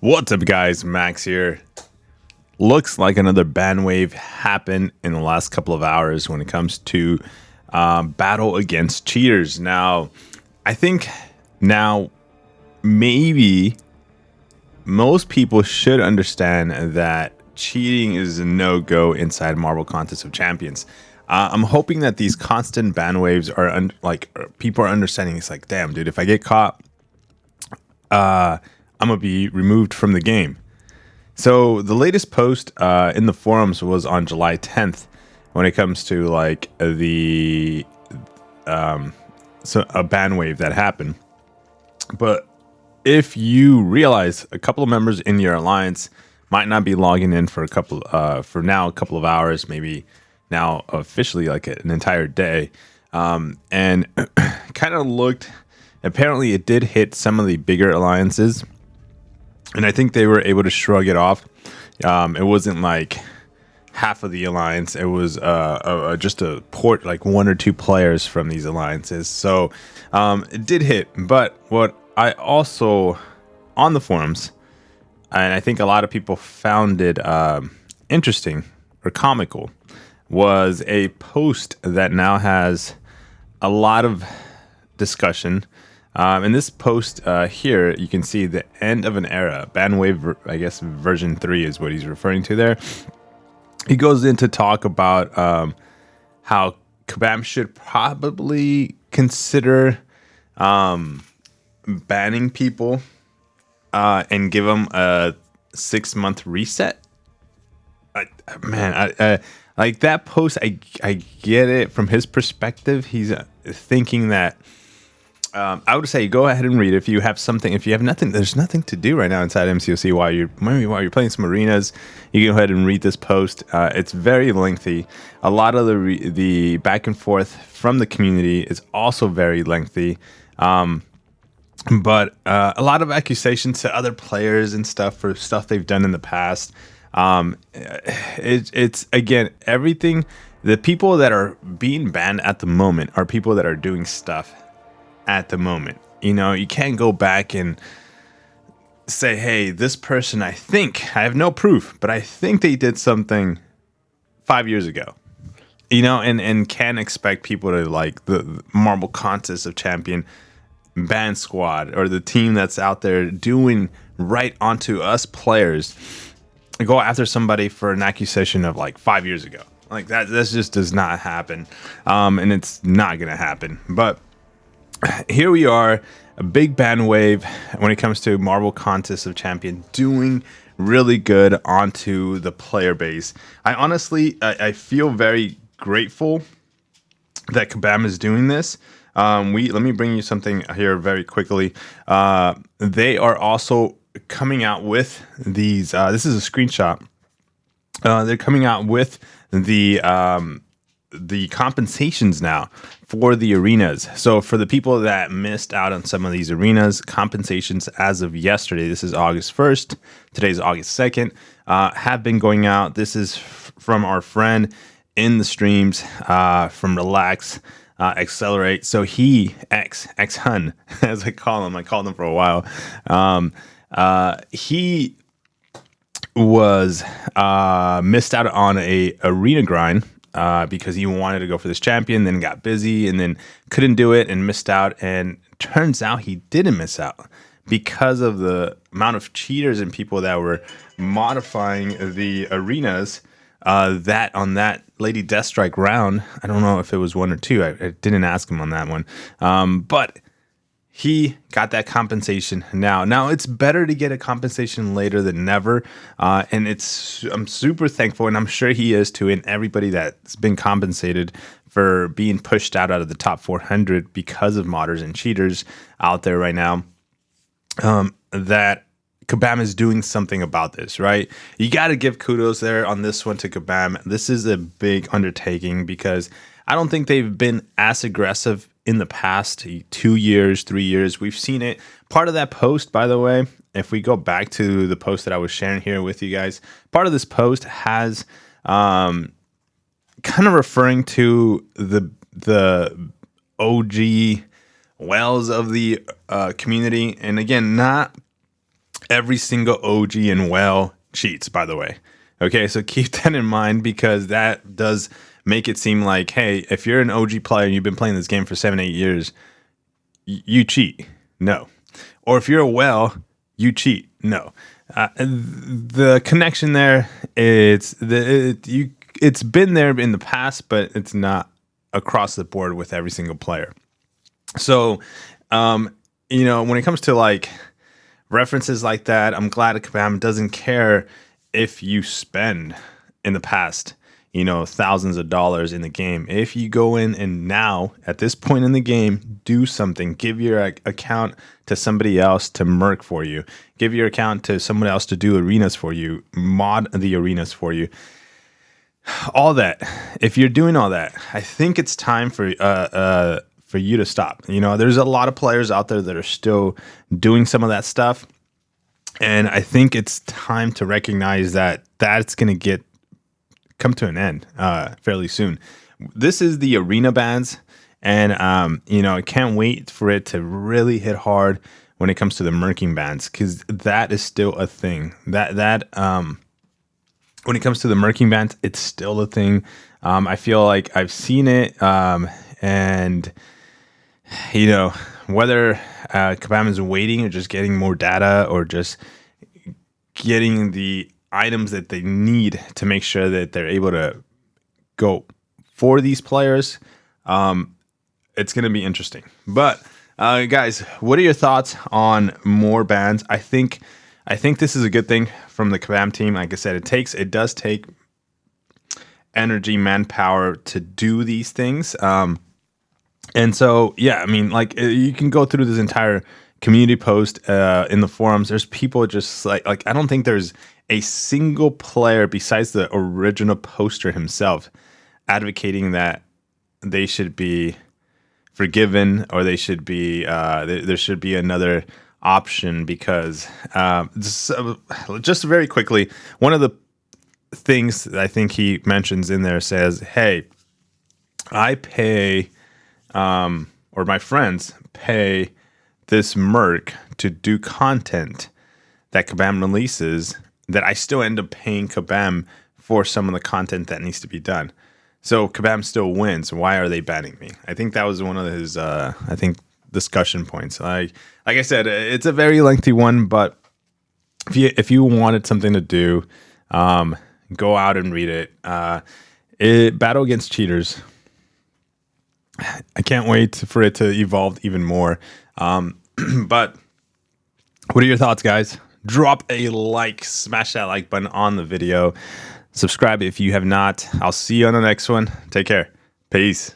What's up, guys? Max here. Looks like another ban wave happened in the last couple of hours when it comes to battle against cheaters. Now, I think now maybe most people should understand that cheating is a no-go inside Marvel Contest of Champions. I'm hoping that these constant ban waves are people are understanding. It's like, damn, dude, if I get caught, I'm gonna be removed from the game. So the latest post in the forums was on July 10th when it comes to like the a ban wave that happened. But if you realize a couple of members in your alliance might not be logging in for a couple a couple of hours, maybe now officially like an entire day, and kind of looked. Apparently, it did hit some of the bigger alliances, and I think they were able to shrug it off. It wasn't like half of the alliance. It was just a port, like one or two players from these alliances. So it did hit. But what I also, on the forums, and I think a lot of people found it interesting or comical, was a post that now has a lot of discussion. In this post here, you can see the end of an era. Bandwave, I guess, version 3 is what he's referring to there. He goes in to talk about how Kabam should probably consider banning people and give them a 6-month reset. I like that post. I get it from his perspective. He's thinking that. I would say go ahead and read it if you have something. If you have nothing, there's nothing to do right now inside MCOC while you're playing some arenas. You can go ahead and read this post. It's very lengthy. A lot of the back and forth from the community is also very lengthy. But a lot of accusations to other players and stuff for stuff they've done in the past. It's again everything. The people that are being banned at the moment are people that are doing stuff at the moment. You know, you can't go back and say, hey, this person, I have no proof, but I think they did something 5 years ago. You know, and can't expect people to like the Marvel Contest of Champion ban squad or the team that's out there doing right onto us players go after somebody for an accusation of like 5 years ago. Like that just does not happen. And it's not gonna happen. But here we are, a big ban wave when it comes to Marvel Contest of Champion, doing really good onto the player base. I honestly, I feel very grateful that Kabam is doing this. Let me bring you something here very quickly. They are also coming out with these. This is a screenshot. They're coming out with the compensations now for the arenas. So for the people that missed out on some of these arenas, compensations as of yesterday, this is August 1st, today's August 2nd, have been going out. This is from our friend in the streams, from Relax, Accelerate. So he, X-Hun, as I called him for a while. He was missed out on a arena grind because he wanted to go for this champion, then got busy and then couldn't do it and missed out. And turns out he didn't miss out because of the amount of cheaters and people that were modifying the arenas that on that Lady Deathstrike round. I don't know if it was one or two. I didn't ask him on that one. But he got that compensation now. Now it's better to get a compensation later than never, and I'm super thankful, and I'm sure he is too. And everybody that's been compensated for being pushed out of the top 400 because of modders and cheaters out there right now, that Kabam is doing something about this, right? You got to give kudos there on this one to Kabam. This is a big undertaking because I don't think they've been as aggressive in the past 2 years, 3 years. We've seen it. Part of that post, by the way, if we go back to the post that I was sharing here with you guys, part of this post has kind of referring to the OG wells of the community. And again, not Every single OG and well cheats, by the way. Okay, so keep that in mind, because that does make it seem like, hey, if you're an OG player and you've been playing this game for 7-8 years, you cheat. No. Or if you're a well, you cheat. No. The connection there, it's been there in the past, but it's not across the board with every single player. So, when it comes to like references like that, I'm glad Kabam doesn't care if you spend in the past, thousands of dollars in the game. If you go in and now, at this point in the game, do something, give your account to somebody else to merc for you, give your account to someone else to do arenas for you, mod the arenas for you, all that. If you're doing all that, I think it's time for you to stop. There's a lot of players out there that are still doing some of that stuff. And I think it's time to recognize that that's going to come to an end fairly soon. This is the arena bans, and I can't wait for it to really hit hard when it comes to the merking bans, because that is still a thing. That when it comes to the merking bans, it's still a thing. I feel like I've seen it, and whether Kabam is waiting or just getting more data or just getting the items that they need to make sure that they're able to go for these players, it's going to be interesting. But guys, what are your thoughts on more bans? I think this is a good thing from the Kabam team. Like I said, it does take energy, manpower to do these things. And so, yeah, I mean, like, you can go through this entire community post in the forums. There's people just like I don't think there's a single player besides the original poster himself advocating that they should be forgiven, or they should be there should be another option, because just very quickly, one of the things that I think he mentions in there says, hey, I pay or my friends pay this merc to do content that Kabam releases, that I still end up paying Kabam for some of the content that needs to be done. So Kabam still wins. Why are they banning me? I think that was one of his discussion points. Like I said, it's a very lengthy one, but if you wanted something to do, go out and read it. Battle Against Cheaters. I can't wait for it to evolve even more. But what are your thoughts, guys? Drop a like, smash that like button on the video. Subscribe if you have not. I'll see you on the next one. Take care. Peace.